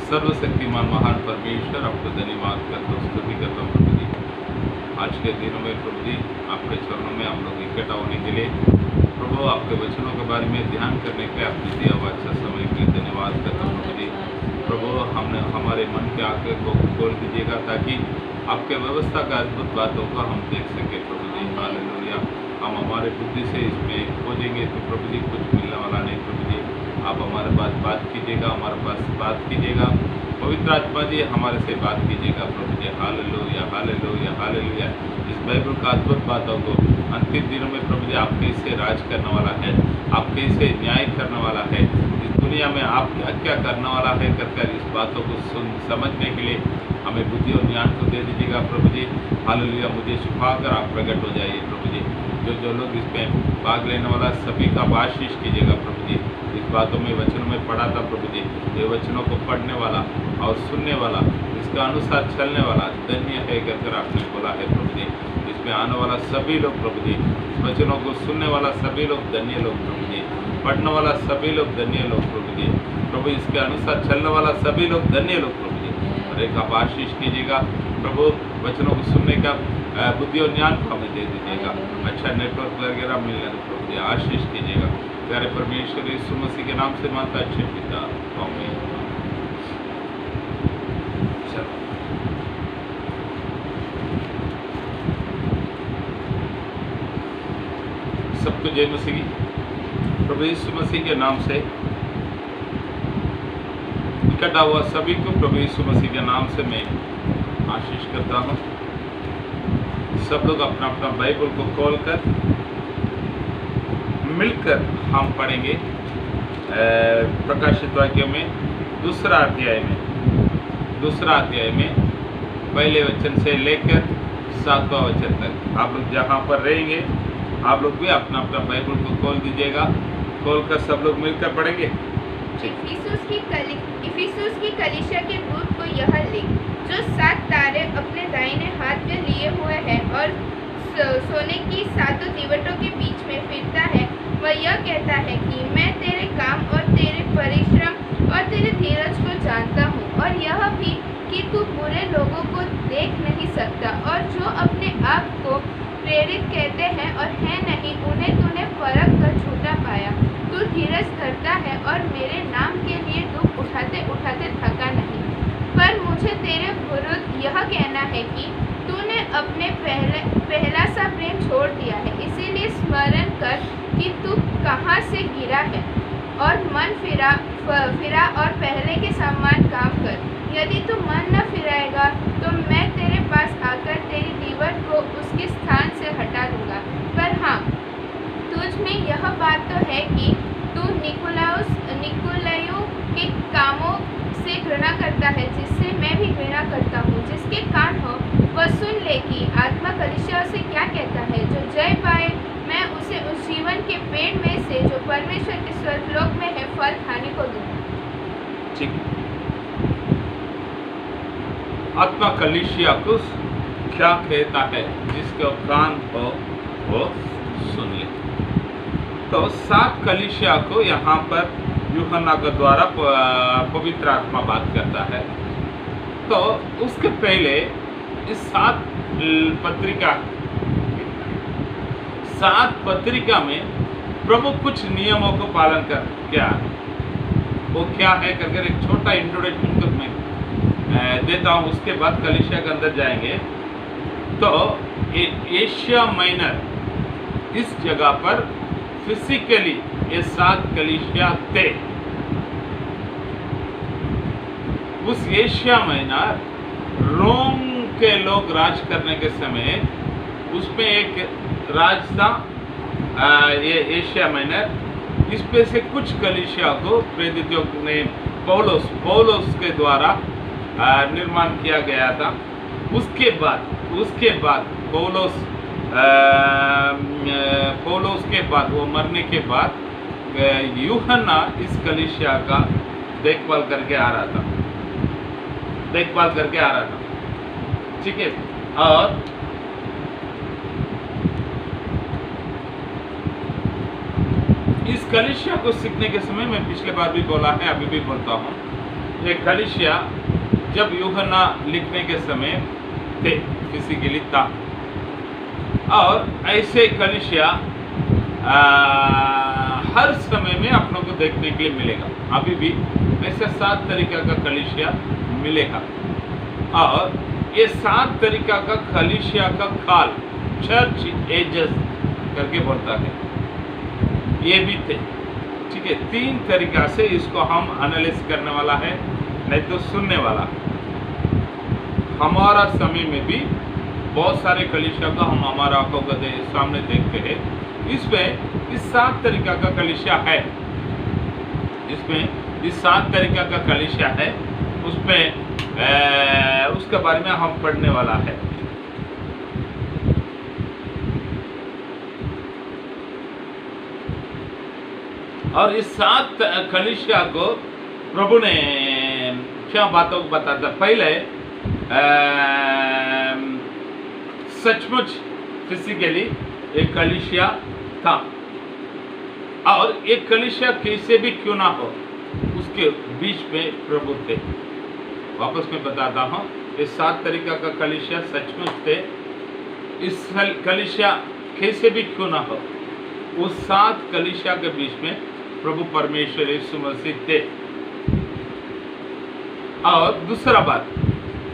सर्वशक्तिमान महान परमेश्वर, आपको धन्यवाद करता हूँ, स्तुति करता हूँ प्रभु जी। आज के दिनों में प्रभु जी आपके चरणों में हम लोग इकट्ठा होने के लिए, प्रभु आपके वचनों के बारे में ध्यान करने के लिए आपने दिया हुआ अच्छा समय के लिए धन्यवाद करता हूँ प्रभु जी। प्रभु हमने हमारे मन के आंखें को खोल दीजिएगा ताकि आपके व्यवस्था का अद्भुत बातों को हम देख सके प्रभु जी। हालेलुया। हम हमारे बुद्धि से इसमें खोजेंगे तो प्रभु जी कुछ मिलने वाला नहीं प्रभु जी। आप हमारे पास बात कीजिएगा, हमारे पास बात कीजिएगा, पवित्र आत्मा जी हमारे से बात कीजिएगा प्रभु जी। Hallelujah hallelujah hallelujah. इस बाइबल का अद्भुत बातों को अंतिम दिनों में प्रभु जी आप कैसे राज करने वाला है, आप कैसे न्याय करने वाला है, इस दुनिया में आप क्या करने वाला है कर इस बातों को समझने के लिए हमें बुद्धि और ज्ञान को दे दीजिएगा प्रभु जी। हालेलुया। मुझे छुपा कर आप प्रकट हो जाइए प्रभु जी। जो लोग इसमें भाग लेने वाला सभी का आशीष कीजिएगा प्रभु जी। इस बातों में वचनों में पढ़ा था प्रभु जी, ये वचनों को पढ़ने वाला और सुनने वाला, इसका अनुसार चलने वाला धन्य है कर आपने बोला है प्रभु जी। इसमें आने वाला सभी लोग प्रभु जी, इस वचनों को सुनने वाला सभी लोग धन्य लोग प्रभु जी, पढ़ने वाला सभी लोग धन्य लोग प्रभु जी, प्रभु इसके अनुसार चलने वाला सभी लोग धन्य लोग प्रभु जी। और एक आप आशीष कीजिएगा प्रभु, वचनों को सुनने का बुद्धि और ज्ञान को हमें दे दीजिएगा, अच्छा नेटवर्क वगैरह मिलने दो प्रभु जी, आशीष कीजिएगा प्यारे परमेश्वर यीशु मसीह के नाम से मांगता अच्छे पिता, आमीन। सबको जय मसीह की। प्रभु यीशु मसीह के नाम से इकट्ठा हुआ सभी को प्रभु यीशु मसीह के नाम से मैं आशीष करता हूँ। सब लोग अपना अपना बाइबल को खोलकर मिलकर हम पढ़ेंगे प्रकाशित वाक्यों में दूसरा अध्याय में पहले वचन से लेकर 7वां वचन तक। आप लोग जहाँ पर रहेंगे आप लोग भी अपना अपना बाइबल को खोल दीजिएगा, खोलकर सब लोग मिलकर पढ़ेंगे। इफिसुस की कलीसिया के दूत को यह लिख, जो 7 तारे अपने दाहिने हाथ में लिए हुए है और सोने की 7 दीवटों के बीच में फिरता है, वह यह कहता है कि मैं तेरे काम और तेरे परिश्रम और तेरे धीरज को जानता हूँ, और यह भी कि तू बुरे लोगों को देख नहीं सकता, और जो अपने आप को प्रेरित कहते हैं और है नहीं, उन्हें तूने परख कर झूठा पाया। तू धीरज धरता है और मेरे नाम के लिए दुख उठाते उठाते थका नहीं। पर मुझे तेरे विरुद्ध यह कहना है कि तूने अपने पहला सा प्रेम छोड़ दिया है। इसीलिए स्मरण कर कि तू कहाँ से गिरा है, और मन फिरा और पहले के समान काम कर। यदि तू मन न फिराएगा तो मैं तेरे पास आकर तेरी दीवार को उसके स्थान से हटा दूंगा। पर हाँ, तुझ में यह बात तो है कि तू निकुलायो के कामों से घृणा करता है, जिससे मैं भी घृणा करता हूँ। जिसके कान हो वह सुन ले कि आत्मा कलीसिया से क्या कहता है। जो जय पाए मैं उसे उस जीवन के पेड़ में से जो परमेश्वर के स्वर्गलोक में है फल खाने को दूंगा। ठीक। आत्मा कलीसिया को क्या कहता है, जिसके कान हो वो सुन ले। तो 7 कलीसिया को यहाँ पर यूहन्ना के द्वारा पवित्र आत्मा बात करता है। तो उसके पहले इस 7 पत्रिका में प्रभु कुछ नियमों को पालन कर क्या वो क्या है करके एक छोटा इंट्रोडक्शन को मैं देता हूँ। उसके बाद कलीसिया के अंदर जाएंगे। तो एशिया माइनर इस जगह पर फिजिकली ये 7 कलीसिया थे। उस एशिया माइनर रोम के लोग राज करने के समय उसमें एक राज था ये एशिया माइनर। इस पे से कुछ कलीसिया को प्रेरितों ने पौलुस के द्वारा निर्माण किया गया था। उसके बाद पौलुस के बाद वो मरने के बाद यूहन्ना इस कलीसिया का देखभाल करके आ रहा था। ठीक है। और इस कलीसिया को सीखने के समय मैं पिछले बार भी बोला है, अभी भी बोलता हूँ, ये कलीसिया जब यूहन्ना लिखने के समय थे, फिजिकली था, और ऐसे कलीसिया हर समय में आप लोगों को देखने के लिए मिलेगा। अभी भी ऐसे 7 तरीका का कलीसिया मिलेगा, और ये 7 तरीका का कलीसिया का काल चर्च एजेस करके बोलता है, ये भी थे। ठीक है, 3 तरीका से इसको हम एनालिसिस करने वाला है, नहीं तो सुनने वाला। हमारा समय में भी बहुत सारे कलीसिया का हम हमारा आंखों के सामने देखते हैं। इसमें इस 7 तरीका का कलीसिया है, इसमें इस 7 तरीका का कलीसिया है, उसमें उसके बारे में हम पढ़ने वाला है। और इस 7 कलीसिया को प्रभु ने क्या बातों को बताता। पहले सचमुच फिजिकली एक कलीसिया था, और एक कलीसिया कैसे भी क्यों ना हो उसके बीच में प्रभु थे। वापस मैं बताता हूँ, इस 7 तरीका का कलीसिया सचमुच थे। इस कलीसिया कैसे भी क्यों ना हो, उस 7 कलीसिया के बीच में प्रभु परमेश्वर यीशु मसीह थे। और दूसरा बात,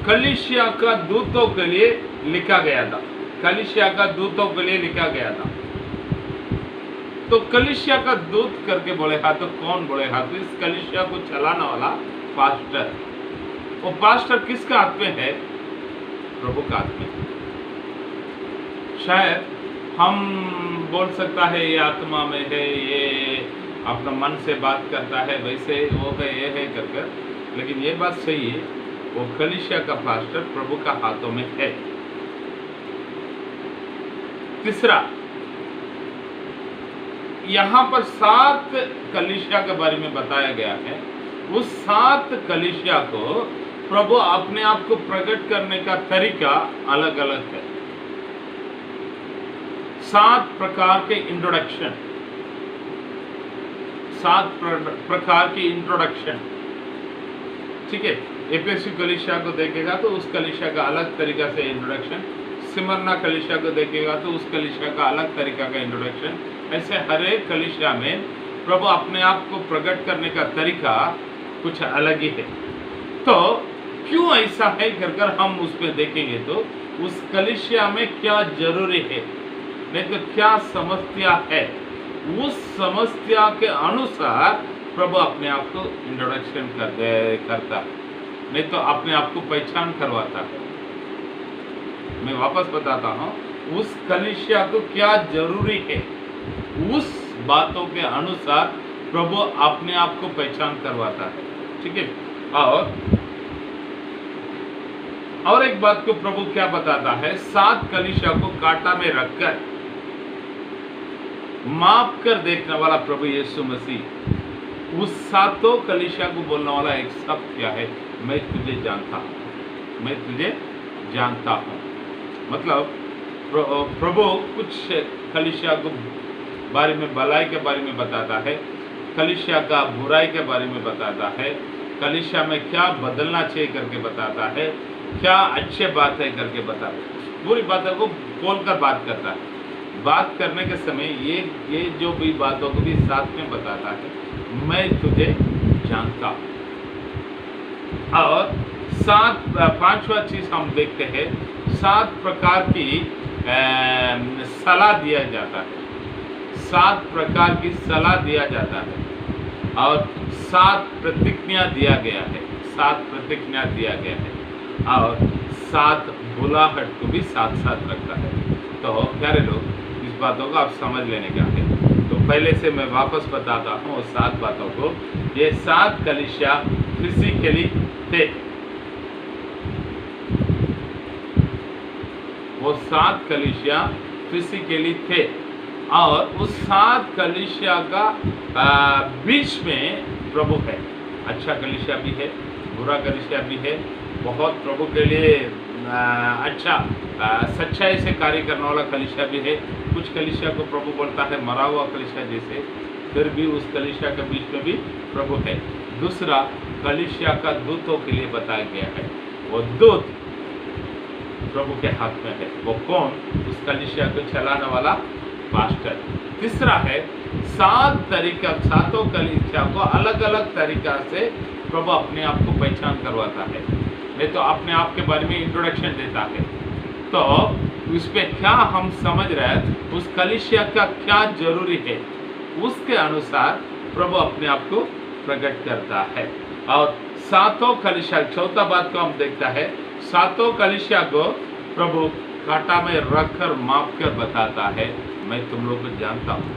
कलीसिया का दूतों के लिए लिखा गया था, कलीसिया का दूतों के लिए लिखा गया था। तो कलीसिया का दूत करके बोले हाथ, तो कौन बोले हाथ? इस कलीसिया को चलाने वाला पास्टर। वो पास्टर किसका हाथ में है? प्रभु का हाथ में। शायद हम बोल सकता है ये आत्मा में है, ये अपना मन से बात करता है, वैसे वो है, ये है कर, लेकिन ये बात सही है, वो कलीसिया का पास्टर प्रभु का हाथों में है। तीसरा, यहाँ पर 7 कलीसिया के बारे में बताया गया है। उस 7 कलीसिया को प्रभु अपने आप को प्रकट करने का तरीका अलग अलग है। 7 प्रकार के इंट्रोडक्शन, 7 प्रकार की इंट्रोडक्शन। ठीक है, एफेसू कलीसिया को देखेगा तो उस कलीसिया का अलग तरीका से इंट्रोडक्शन, सिमरना कलीसिया को देखेगा तो उस कलीसिया का अलग तरीका का इंट्रोडक्शन। ऐसे हर एक कलीसिया में प्रभु अपने आप को प्रकट करने का तरीका कुछ अलग ही है। तो क्यों ऐसा है कर हम उसमें देखेंगे तो उस कलीसिया में क्या जरूरी है, नहीं तो क्या समस्या है, उस समस्या के अनुसार प्रभु अपने आप को इंट्रोडक्शन करता है, नहीं तो अपने आप को पहचान करवाता है। मैं वापस बताता हूँ, उस कलीसिया को क्या जरूरी है, उस बातों के अनुसार प्रभु अपने आप को पहचान करवाता है। ठीक है, और एक बात को प्रभु क्या बताता है, 7 कलीसिया को कांटा में रखकर माप कर देखने वाला प्रभु यीशु मसीह उस 7 कलीसिया को बोलने वाला एक शब्द क्या है, मैं तुझे जानता हूं, मैं तुझे जानता हूं। मतलब प्रभु कुछ कलीसिया को बारे में भलाई के बारे में बताता है, कलीसिया का बुराई के बारे में बताता है, कलीसिया में क्या बदलना चाहिए करके बताता है, क्या अच्छे बात है करके बताता है, बुरी बातों को खोलकर बात करता है। बात करने के समय ये जो भी बातों को भी साथ में बताता है, मैं तुझे जानता हूँ। और 5वां चीज हम देखते हैं, 7 प्रकार की सलाह दिया जाता है, 7 प्रकार की सलाह दिया जाता है, और 7 प्रतिज्ञा दिया गया है, 7 प्रतिज्ञा दिया गया है, और 7 बुलाहट को भी साथ साथ रखता है। तो प्यारे लोग, इस बातों को आप समझ लेने का है। तो पहले से मैं वापस बताता हूँ उस 7 बातों को। ये 7 कलीसिया फिजिकली थे, वो 7 कलीसिया फिजिकली थे, और उस 7 कलीसिया का बीच में प्रभु है। अच्छा कलीसिया भी है, बुरा कलीसिया भी है, बहुत प्रभु के लिए अच्छा सच्चाई से कार्य करने वाला कलीसिया भी है। कुछ कलीसिया को प्रभु बोलता है मरा हुआ कलीसिया जैसे, फिर भी उस कलीसिया के बीच में भी प्रभु है। दूसरा, कलीसिया का दूतों के लिए बताया गया है। वो दूत प्रभु के हाथ में है। वो कौन? उस कलीसिया को चलाने वाला पास्टर। तीसरा है सातों कलीसिया को अलग अलग तरीका से प्रभु अपने आप को पहचान करवाता है, नहीं तो अपने आप के बारे में इंट्रोडक्शन देता है। तो उस पे क्या हम समझ रहे हैं, उस कलीसिया का क्या जरूरी है, उसके अनुसार प्रभु अपने आप को प्रकट करता है। और सातों कलीसिया, चौथा बात को हम देखता है, सातों कलीसिया को प्रभु कांटा में रखकर माप कर बताता है, मैं तुम लोग को जानता हूं,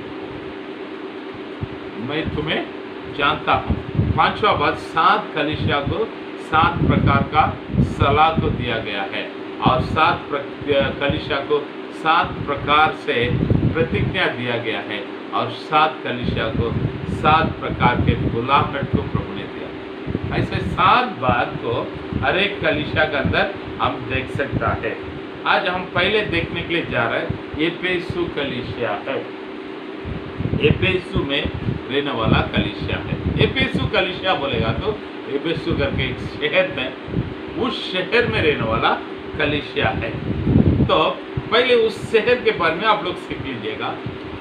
मैं तुम्हें जानता हूं। पांचवा बात, 7 कलीसिया को 7 प्रकार का सलाह को दिया गया है और 7 कलीसिया को 7 प्रकार से प्रतिज्ञा दिया गया है और 7 कलीसिया को 7 प्रकार के बुलाहट को प्रभु ने दिया। ऐसे 7 बात को हर एक कलीसिया के अंदर हम देख सकता है। आज हम पहले देखने के लिए जा रहे हैं एफेसु कलीसिया है। एफेसु में रहने वाला कलीसिया है। एफेसु कलीसिया बोलेगा तो एफेसु करके एक शहर है, उस शहर में रहने वाला कलीसिया है। तो पहले उस शहर के बारे में आप लोग सीख लीजिएगा,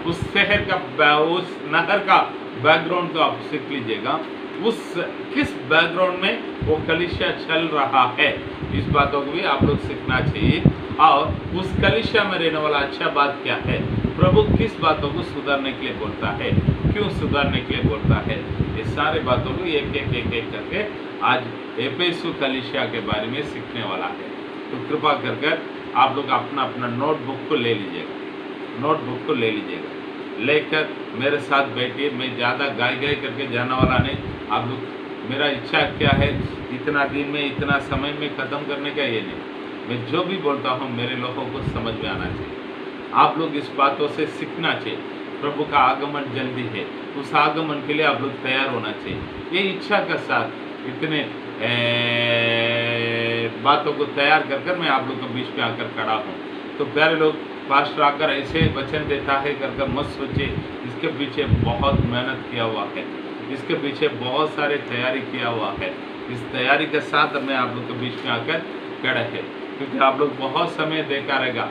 उस शहर का, उस नगर का बैकग्राउंड को आप सीख लीजिएगा, उस किस बैकग्राउंड में वो कलीसिया चल रहा है, इस बातों को भी आप लोग सीखना चाहिए। और उस कलीसिया में रहने वाला अच्छा बात क्या है, प्रभु किस बातों को सुधारने के लिए बोलता है, क्यों सुधारने के लिए बोलता है, ये सारे बातों को एक एक करके आज एफेसु कलीसिया के बारे में सीखने वाला है। तो कृपा कर आप लोग अपना नोटबुक को ले लीजिएगा, नोटबुक को ले लीजिएगा, लेकर मेरे साथ बैठिए। मैं ज़्यादा गाय करके जाने वाला नहीं। आप लोग, मेरा इच्छा क्या है, इतना दिन में इतना समय में ख़त्म करने का ये नहीं, मैं जो भी बोलता हूँ मेरे लोगों को समझ में आना चाहिए। आप लोग इस बातों से सीखना चाहिए। प्रभु का आगमन जल्दी है, उस आगमन के लिए आप लोग तैयार होना चाहिए। ये इच्छा के साथ इतने बातों को तैयार कर मैं आप लोग के बीच में आकर खड़ा हूँ। तो प्यारे लोग, पास्टर आकर ऐसे वचन देता है कर मत सोचिए, इसके पीछे बहुत मेहनत किया हुआ है, इसके पीछे बहुत सारे तैयारी किया हुआ है। इस तैयारी के साथ मैं आप लोग के बीच में आकर खड़ा है, क्योंकि आप लोग बहुत समय देखा रहेगा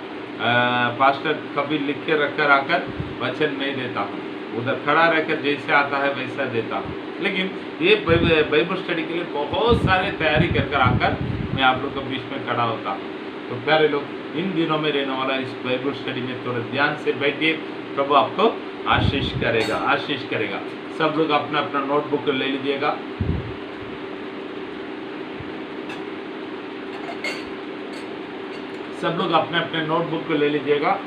पास्टर कभी लिख के रखकर आकर वचन नहीं देता हूँ, उधर खड़ा रहकर जैसे आता है वैसा देता हूँ। लेकिन ये बाइबल स्टडी के लिए बहुत सारे तैयारी कर आकर मैं आप लोग के बीच में खड़ा होता हूँ। तो प्यारे लोग, इन दिनों में रहने वाला इस बाइबल स्टडी में थोड़े ध्यान से बैठिए, प्रभु आपको आशीष करेगा, आशीष करेगा। सब लोग अपना अपना नोटबुक ले लीजिएगा। सब लोग अपने अपने नोटबुक को ले लीजिएगा,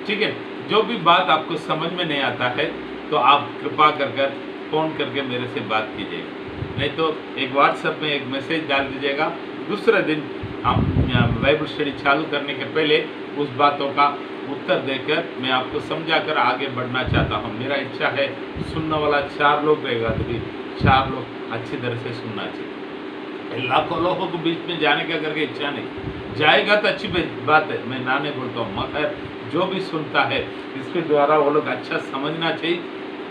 ठीक है। जो भी बात आपको समझ में नहीं आता है तो आप कृपा कर फ़ोन करके मेरे से बात कीजिएगा, नहीं तो एक व्हाट्सएप में एक मैसेज डाल दीजिएगा। दूसरे दिन हम बाइबल स्टडी चालू करने के पहले उस बातों का उत्तर देकर मैं आपको समझाकर आगे बढ़ना चाहता हूँ। मेरा इच्छा है सुनने वाला 4 लोग रहेगा तो भी 4 लोग अच्छी तरह से सुनना चाहिए। लाखों लोगों को बीच में जाने का करके इच्छा नहीं, जाएगा तो अच्छी बात है, मैं ना नहीं बोलता हूँ, मगर जो भी सुनता है इसके द्वारा वो लोग अच्छा समझना चाहिए।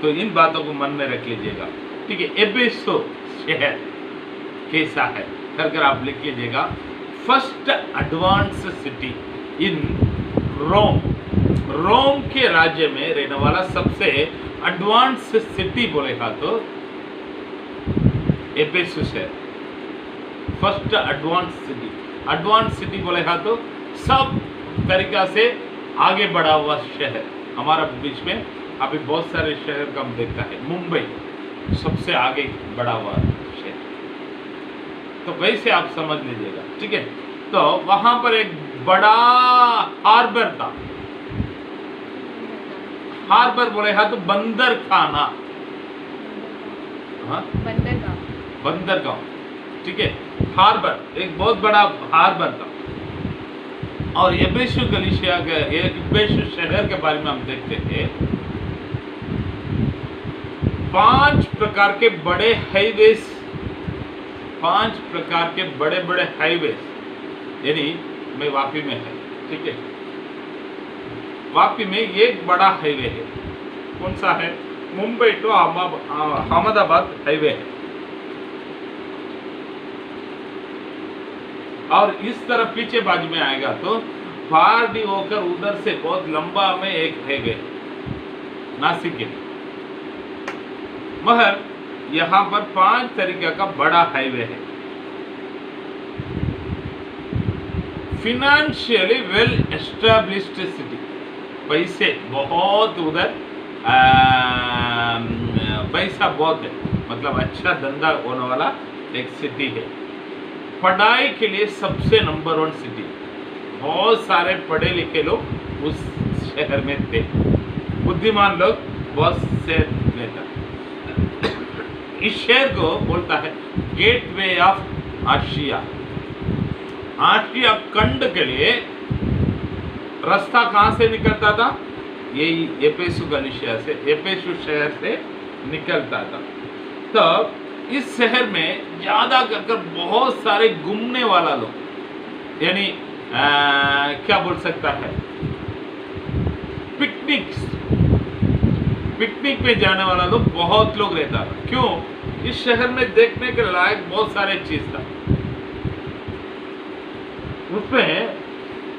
तो इन बातों को मन में रख लीजिएगा, ठीक है। एफेसु शहर कैसा है कर आप लिख लीजिएगा। फर्स्ट एडवांस सिटी इन रोम, रोम के राज्य में रहने वाला सबसे एडवांस सिटी बोलेगा तो एफेसु शहर, first advance city. Advance city बोलेगा तो सब तरीका से आगे बढ़ा हुआ शहर। हमारा बीच में अभी बहुत सारे शहर का हम देखता है, मुंबई सबसे आगे बढ़ा हुआ शहर, तो वैसे आप समझ लीजिएगा, ठीक है। तो वहां पर एक बड़ा हार्बर था, हार्बर बोलेगा तो बंदर खाना, हाँ बंदरगांव, ठीक है। हार्बर एक बहुत बड़ा हार्बर था। और एफेसु कलीसिया के, एफेसु शहर के बारे में हम देखते हैं 5 प्रकार के बड़े हाईवेज, 5 प्रकार के बड़े बड़े हाईवेज, यानी मैं वापी में है, ठीक है। वापी में एक बड़ा हाईवे है, कौन सा है? मुंबई टू अहमदाबाद हाईवे है। और इस तरफ पीछे बाजू में आएगा तो पारडी होकर उधर से बहुत लंबा में एक है गए नासिक के। मगर यहाँ पर 5 तरीके का बड़ा हाईवे है। फिनेंशियली वेल एस्टेब्लिश्ड सिटी, पैसे बहुत उधर पैसा बहुत है, मतलब अच्छा धंधा होने वाला एक सिटी है। पढ़ाई के लिए सबसे नंबर 1 सिटी, बहुत सारे पढ़े लिखे लोग उस शहर में थे, बुद्धिमान लोग बहुत से रहता। इस शहर को बोलता है गेटवे ऑफ आशिया। आशिया खंड के लिए रास्ता कहां से निकलता था? यही एफेसु गलिशिया से, एफेसु शहर से निकलता था। तो इस शहर में ज्यादा कर बहुत सारे घूमने वाला लोग, यानी क्या बोल सकता है, पिकनिक पे जाने वाला लोग बहुत लोग रहता था। क्यों? इस शहर में देखने के लायक बहुत सारे चीज था। उसमें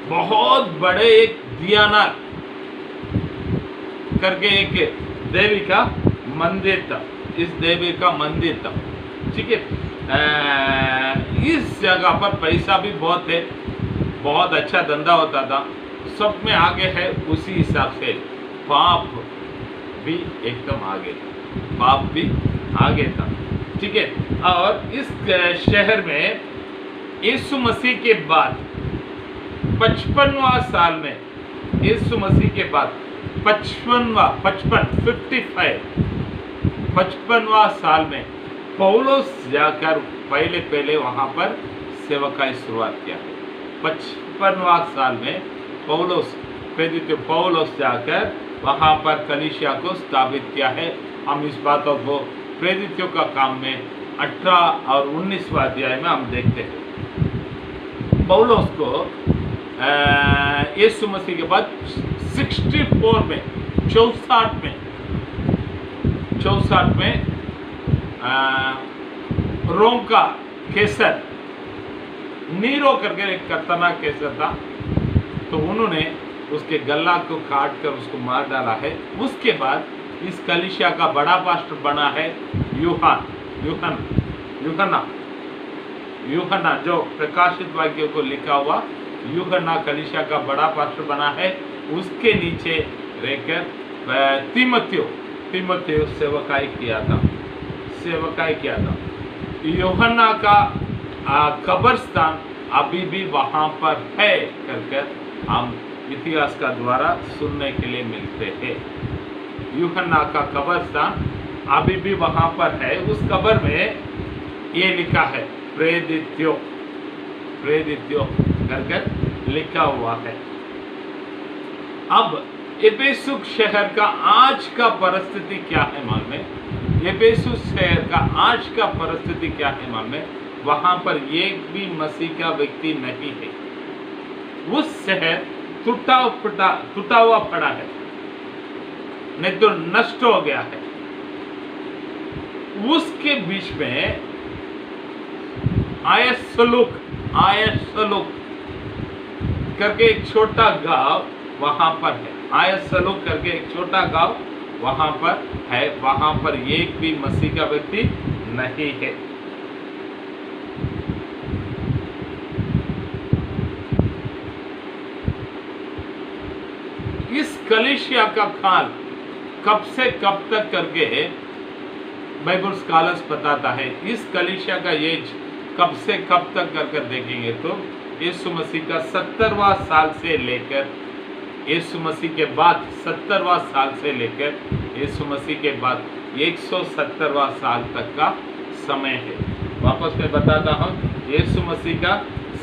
बहुत बड़े एक दियाना करके एक देवी का मंदिर था, इस देवी का मंदिर था, ठीक है। इस जगह पर पैसा भी बहुत है, बहुत अच्छा धंधा होता था, सब में आगे है। उसी हिसाब से पाप भी एकदम आगे था, पाप भी आगे था, ठीक है। और इस शहर में यीशु मसीह के बाद 55वां साल में, यीशु मसीह के बाद 55वां साल में पौलुस जाकर पहले वहां पर सेवकाई शुरुआत किया है। 55वां साल में पौलुस जाकर वहां पर कलीसिया को स्थापित किया है। हम इस बातों को प्रेरितों का काम में 18 और 19वां अध्याय में हम देखते हैं। पौलुस को यीशु मसीह के बाद 64 में 64 में रोम का कैसर नीरो करके एक खतरनाक कैसर था, तो उन्होंने उसके गला को काट कर उसको मार डाला है। उसके बाद इस कलीसिया का बड़ा पास्टर बना है यूहन्ना, जो प्रकाशित वाक्यों को लिखा हुआ यूहन्ना कलीसिया का बड़ा पास्टर बना है। उसके नीचे रहकर तीमुथियुस सेवकाई किया था। यूहन्ना का कब्रिस्तान अभी भी वहां पर है करके हम इतिहास का द्वारा सुनने के लिए मिलते हैं। यूहन्ना का कब्रिस्तान अभी भी वहां पर है। उस कब्र में ये लिखा है प्रेरितों करके लिखा हुआ है। अब एफेसु शहर का आज का परिस्थिति क्या है मालूम है? एफेसु शहर का आज का परिस्थिति क्या है मालूम है? वहां पर एक भी मसीह का व्यक्ति नहीं है। उस शहर टूटा हुआ पड़ा है, नहीं तो नष्ट हो गया है। उसके बीच में आयसलुक करके एक छोटा गांव वहां पर है। आयसलुक करके एक छोटा गांव वहां पर है। वहां पर एक भी मसीह का व्यक्ति नहीं है। इस कलीसिया का काल कब से कब तक करके बाइबल स्कॉलर्स बताता है। इस कलीसिया का एज कब से कब तक करके देखेंगे तो यीशु मसीह का 70वां साल से लेकर यीशु मसीह के बाद 70वां साल से लेकर यीशु मसीह के बाद 170वां साल तक का समय है। वापस मैं बताता हूँ, यीशु मसीह का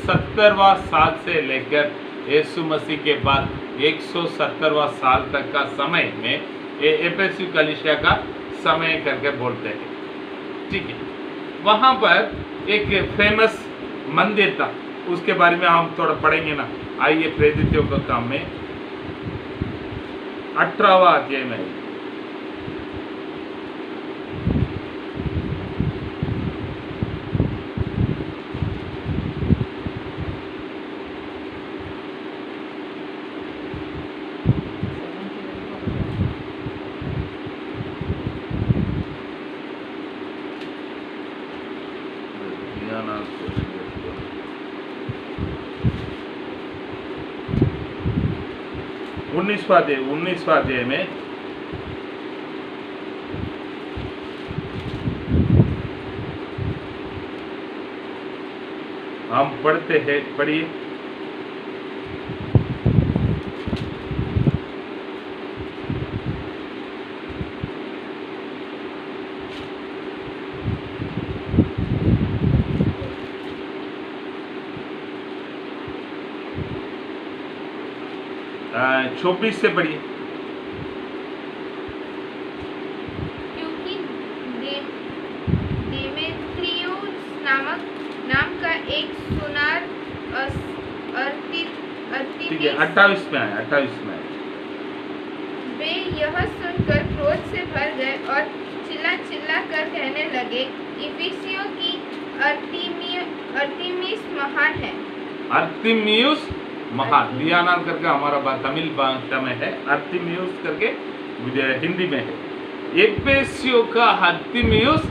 70वां साल से लेकर यीशु मसीह के बाद 170वां साल तक का समय में एफेसु कलीसिया का समय करके बोलते हैं, ठीक है। वहाँ पर एक फेमस मंदिर था, उसके बारे में हम थोड़ा पढ़ेंगे ना। आइए प्रेरितों का काम में 18वां अध्याय में दियानाल 19वां अध्याय में हम पढ़ते हैं, पढ़िए। आ, 24 से पढ़िए। क्योंकि देमेत्रियुस नाम का एक सुनार ठीक है, 28 में आए, 28 में आए। वे यह सुनकर क्रोध से भर गए और चिल्ला कर कहने लगे, इफिसियों की अर्तिमिस महान है। अर्तिमियुस महान, दियानाल करके हमारा तमिल भाषा में है, अर्तिमियुस करके हिंदी में है। एफेसियों का अर्तिमियुस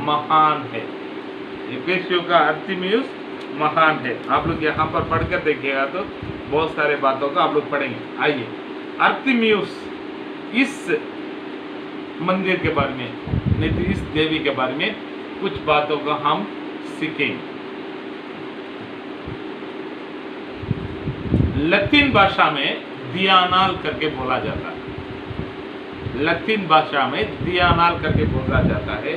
महान है। एफेसियों का अर्तिमियुस महान है। आप लोग यहाँ पर पढ़कर देखिएगा तो बहुत सारे बातों का आप लोग पढ़ेंगे। आइए, अर्तिमियुस इस मंदिर के बारे में, नहीं तो इस देवी के बारे में कुछ बातों का हम सीखेंगे। लतीन भाषा में दियानाल करके बोला जाता है। लतीन भाषा में दियानाल करके बोला जाता है।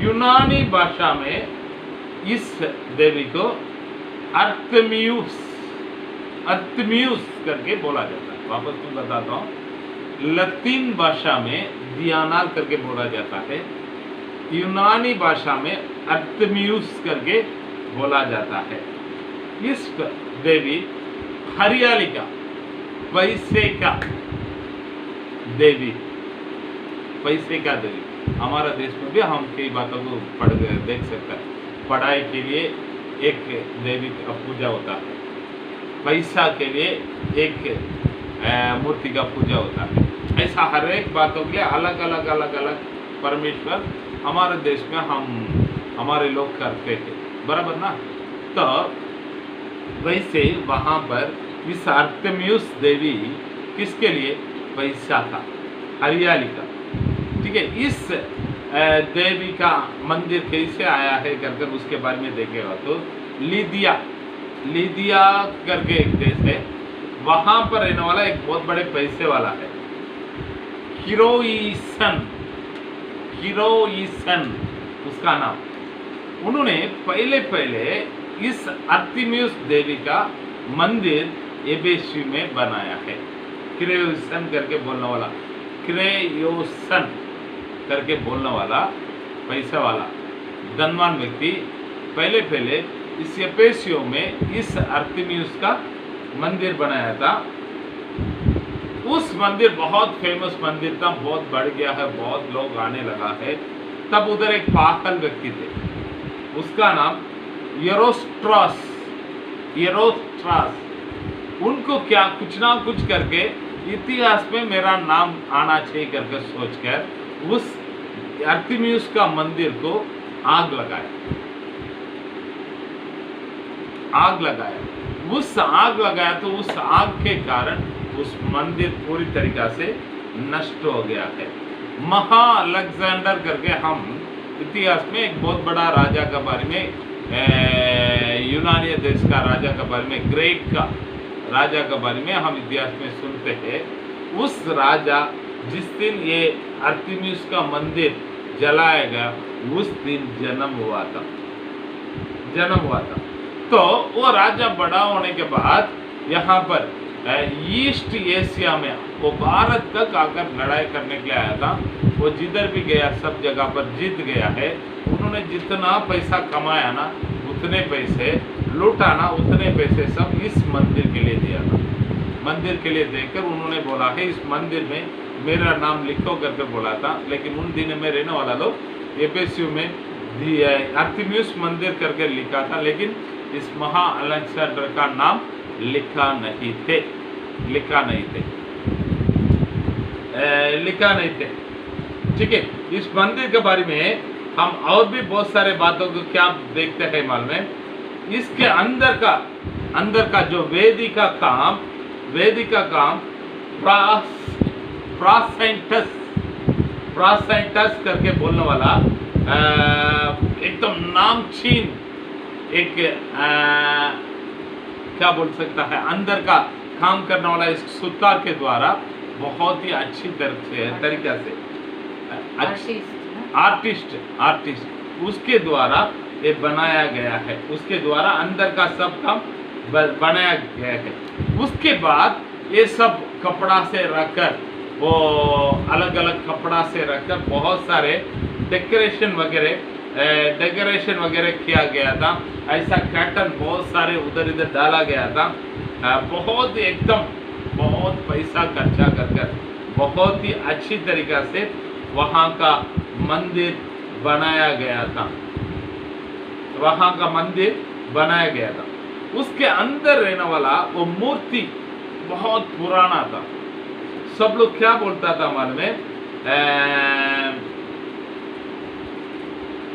यूनानी भाषा में इस देवी को अर्तिमियुस करके बोला जाता है। वापस मैं बताता हूँ, लतीन भाषा में दियानाल करके बोला जाता है, यूनानी भाषा में अर्तिमियुस करके बोला जाता है। इस देवी हरियाली का, पैसे का देवी, पैसे का देवी। हमारा देश में भी हम कई बातों को पढ़ देख सकते हैं। पढ़ाई के लिए एक देवी का पूजा होता है, पैसा के लिए एक मूर्ति का पूजा होता है। ऐसा हर एक बातों के लिए अलग अलग परमेश्वर हमारे देश में हमारे लोग करते हैं, बराबर ना। तो वैसे वहाँ पर इस अर्तिमियुस देवी किसके लिए? पैसा का, हरियाली का। ठीक है, इस देवी का मंदिर कैसे आया है कर उसके बारे में देखेगा तो लीदिया करके एक देश है, वहाँ पर रहने वाला एक बहुत बड़े पैसे वाला है, हिरोइसन उसका नाम। उन्होंने पहले इस अर्तिमियुस देवी का मंदिर एफेसु में बनाया है। क्रेयोसन करके बोलने वाला, क्रेयोसन करके बोलने वाला पैसा वाला धनवान व्यक्ति पहले इस एफेसु में इस अर्तिमियुस का मंदिर बनाया था। उस मंदिर बहुत फेमस मंदिर था, बहुत बढ़ गया है, बहुत लोग आने लगा है। तब उधर एक पागल व्यक्ति थे, उसका नाम एरोस्ट्रास। उनको क्या कुछ ना कुछ करके इतिहास में मेरा नाम आना चाहिए करके सोचकर उस अर्तिमियुस का मंदिर को आग लगाया। उस आग लगाया तो उस आग के कारण उस मंदिर पूरी तरीका से नष्ट हो गया है। महा अलेक्जेंडर करके हम इतिहास में एक बहुत बड़ा राजा के बारे में, यूनानी देश का राजा के बारे में, ग्रीक का राजा के बारे में हम इतिहास में सुनते हैं। उस राजा जिस दिन ये अर्तिमियुस का मंदिर जलाया गया उस दिन जन्म हुआ था। तो वो राजा बड़ा होने के बाद यहाँ पर ईस्ट एशिया में वो भारत तक आकर लड़ाई करने के लिए आया था। वो जिधर भी गया सब जगह पर जीत गया है। उन्होंने जितना पैसा कमाया ना, उतने पैसे लूटा ना, उतने पैसे सब इस मंदिर के लिए दिया था। मंदिर के लिए देकर उन्होंने बोला है इस मंदिर में मेरा नाम लिखो करके बोला था। लेकिन उन दिनों में रहने वाला लोग एफेसु में अर्तिमियुस मंदिर करके लिखा था, लेकिन इस महा अलेक्जेंडर का नाम लिखा नहीं थे। ठीक है, इस मंदिर के बारे में हम और भी बहुत सारे बातों को क्या देखते हैं मालूम है, इसके अंदर का जो वेदी का काम प्रासेंटस करके बोलने वाला एकदम नामचीन एक क्या बोल सकता है, अंदर का काम करने वाला इस सुतार के द्वारा बहुत ही अच्छी तरीका से आर्टिस्ट उसके द्वारा ये बनाया गया है, उसके द्वारा अंदर का सब काम बनाया गया है। उसके बाद ये सब कपड़ा से रखकर, वो अलग अलग कपड़ा से रखकर बहुत सारे डेकोरेशन वगैरह किया गया था। ऐसा कर्टन बहुत सारे उधर इधर डाला गया था। बहुत पैसा खर्चा कर बहुत ही अच्छी तरीका से वहाँ का मंदिर बनाया गया था। उसके अंदर रहने वाला वो मूर्ति बहुत पुराना था। सब लोग क्या बोलता था मालूम है,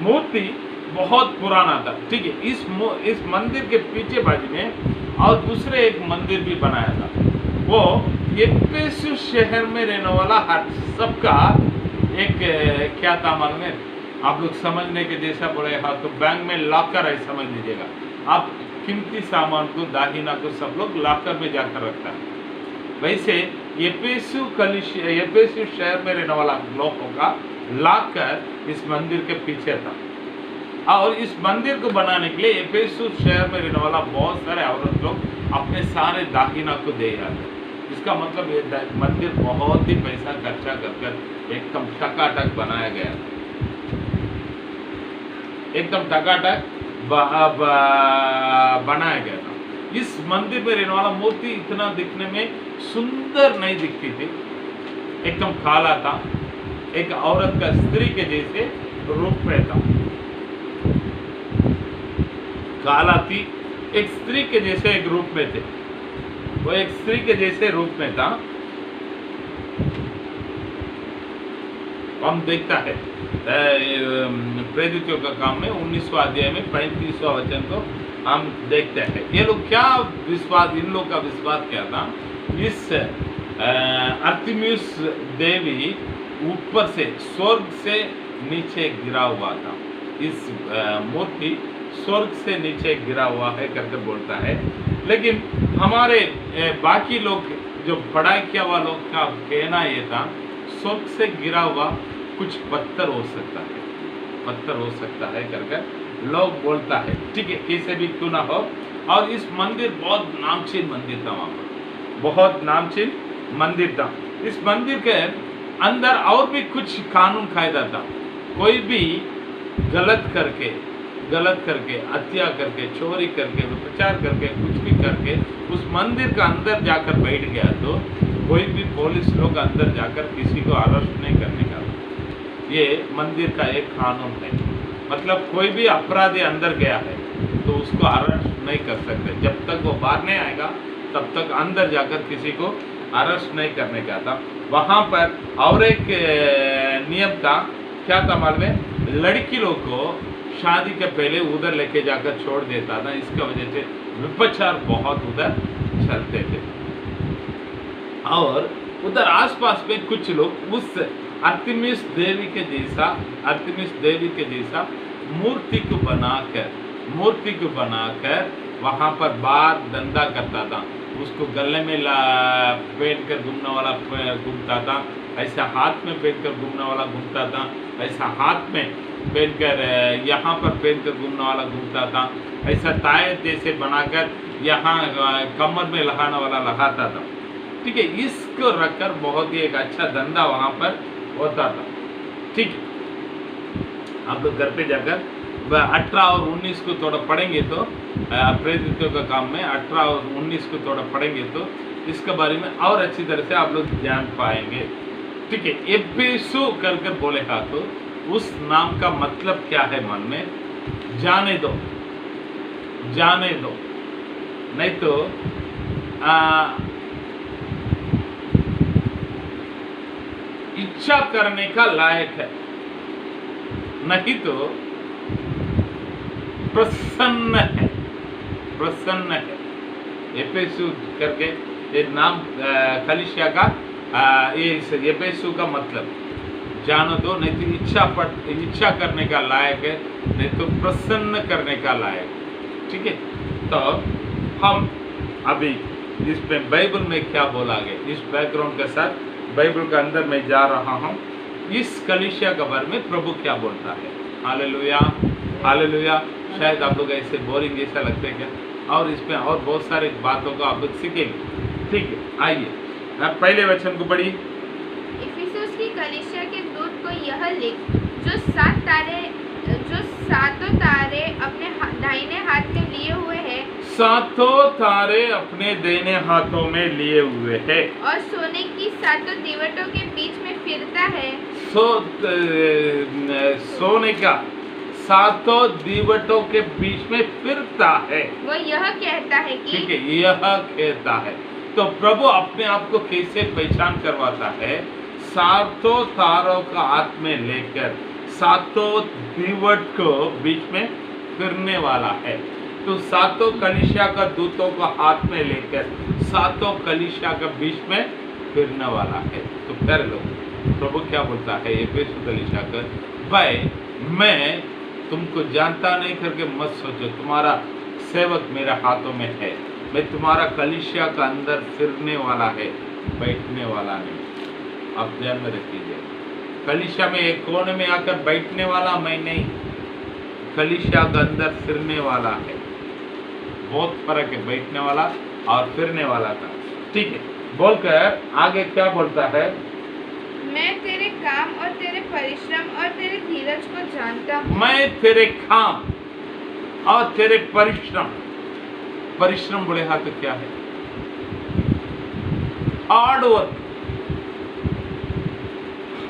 मूर्ति बहुत पुराना था। ठीक है, इस मंदिर के पीछे बाजू में और दूसरे एक मंदिर भी बनाया था। वो एफेसुस शहर में रहने वाला हर सबका एक क्या था मालूम है, आप लोग समझने के जैसा बोले हाँ तो बैंक में लॉकर है, समझ लीजिएगा आप कीमती सामान को, दाहिना को सब लोग लॉकर में जाकर रखता है। वैसे एफेसुस शहर में रहने वाला लोगों का लॉकर इस मंदिर के पीछे था। और इस मंदिर को बनाने के लिए एफेसुस शहर में रहने वाला बहुत सारे औरत लोग अपने सारे दागिना को दे जाते। इसका मतलब ये मंदिर बहुत ही पैसा खर्चा कर एकदम टकाटक बनाया गया, एकदम टकाटक बनाया गया था। इस मंदिर में रहने वाला मूर्ति इतना दिखने में सुंदर नहीं दिखती थी, एकदम काला था, एक औरत का स्त्री के जैसे रूप में था, काला थी, एक स्त्री के जैसे एक रूप में थे, वो एक स्त्री के जैसे रूप में था। हम देखता है प्रेरितों का काम में 19वां अध्याय में 35वां वचन को हम देखते हैं। ये लोग क्या विश्वास, इन लोग का विश्वास क्या था, इस अर्तिमिस देवी ऊपर से स्वर्ग से नीचे गिरा हुआ था। इस मूर्ति स्वर्ग से नीचे गिरा हुआ है करके बोलता है। लेकिन हमारे बाकी लोग जो पढ़ाई किया हुआ लोग का कहना ये था, स्वर्ग से गिरा हुआ कुछ पत्थर हो सकता है करके लोग बोलता है। ठीक है, कैसे भी क्यों ना हो। और इस मंदिर बहुत नामचीन मंदिर था, वहाँ पर बहुत नामचीन मंदिर था। इस मंदिर के अंदर और भी कुछ कानून कायदा था। कोई भी गलत करके हत्या करके, चोरी करके, प्रचार करके, कुछ भी करके उस मंदिर का अंदर जाकर बैठ गया तो कोई भी पुलिस लोग अंदर जाकर किसी को अरेस्ट नहीं करने का, ये मंदिर का एक कानून है। मतलब कोई भी अपराधी अंदर गया है तो उसको अरेस्ट नहीं कर सकते, जब तक वो बाहर नहीं आएगा तब तक अंदर जाकर किसी को अरेस्ट नहीं करने का था। वहाँ पर और एक नियम था, क्या था मालूम है, लड़की लोग को शादी के पहले उधर लेके जाकर छोड़ देता था। इसका वजह से विपचार बहुत उधर चलते थे। और उधर आसपास में कुछ लोग उस अर्तिमिस देवी के जैसा मूर्ति को बनाकर वहाँ पर बार धंधा करता था। उसको गले में पहन कर घूमने वाला घूमता था, ऐसा हाथ में पहन कर घूमने वाला घूमता था, ऐसा हाथ में पहनकर यहाँ पर पहनकर घूमने वाला घूमता था, ऐसा ताय जैसे बनाकर यहाँ कमर में लगाने वाला लगाता था। ठीक है, इसको रखकर बहुत ही एक अच्छा धंधा वहाँ पर होता था। ठीक है, आप लोग घर पे जाकर 18 और 19 को थोड़ा पढ़ेंगे तो प्रेरितों का काम में 18 और 19 को थोड़ा पढ़ेंगे तो इसके बारे में और अच्छी तरह से आप लोग जान पाएंगे। ठीक है, एफेसु कर बोलेगा तो उस नाम का मतलब क्या है मन में, जाने दो, नहीं तो इच्छा करने का लायक है। नहीं तो प्रसन्न है, प्रसन्न है। एफेसु करके ये नाम कलीसिया का ये एफेसु का मतलब जानो दो, नहीं तो इच्छा करने का लायक है, नहीं तो प्रसन्न करने का लायक है। ठीक है, तो हम अभी इसमें बाइबल में क्या बोला गया, इस बैकग्राउंड के साथ बाइबल के अंदर मैं जा रहा हूँ। इस कलीसिया के बारे में प्रभु क्या बोलता है। Hallelujah, hallelujah. शायद आप लोग ऐसे बोरिंग जैसा लगता है क्या, और इसमें और बहुत सारे बातों को आप लोग सीखेंगे। ठीक है, आइए पहले वचन को पढ़िए। इफिसुस की कलीसिया के दूत को यह लिख, जो सातों तारे अपने दाहिने हाथ में लिए हुए हैं, सातों तारे अपने दाहिने हाथों में लिए हुए हैं, और सोने की सातों दीवटों के बीच में फिरता है। सोने का सातों दीवटों के बीच में फिरता है। वो यह कहता है कि, ठीक है, यह कहता है। तो प्रभु अपने आप को कैसे पहचान करवाता है? सातों तारों का हाथ में लेकर सातों दीवट को बीच में फिरने वाला है। तो सातों कलीसिया का दूतों को हाथ में लेकर सातों कलीसिया के बीच में फिरने वाला है। तो प्यारे लोग, प्रभु क्या बोलता है एफेसु कलीसिया का, भाई मैं तुमको जानता नहीं करके मत सोचो, तुम्हारा सेवक मेरे हाथों में है, मैं तुम्हारा कलीसिया का अंदर फिरने वाला है, बैठने वाला नहीं। आप ध्यान में रखिए, कलीसिया में एक कोने में आकर बैठने वाला मैं नहीं, कलीसिया के अंदर फिरने वाला है। बहुत फर्क है बैठने वाला और फिरने वाला का। ठीक है, बोलकर आगे क्या बोलता है? मैं तेरे काम और तेरे परिश्रम और तेरे धीरज को जानता हूँ। मैं तेरे काम और तेरे परिश्रम, परिश्रम बड़े हाथ क्या है? हार्ड वर्क,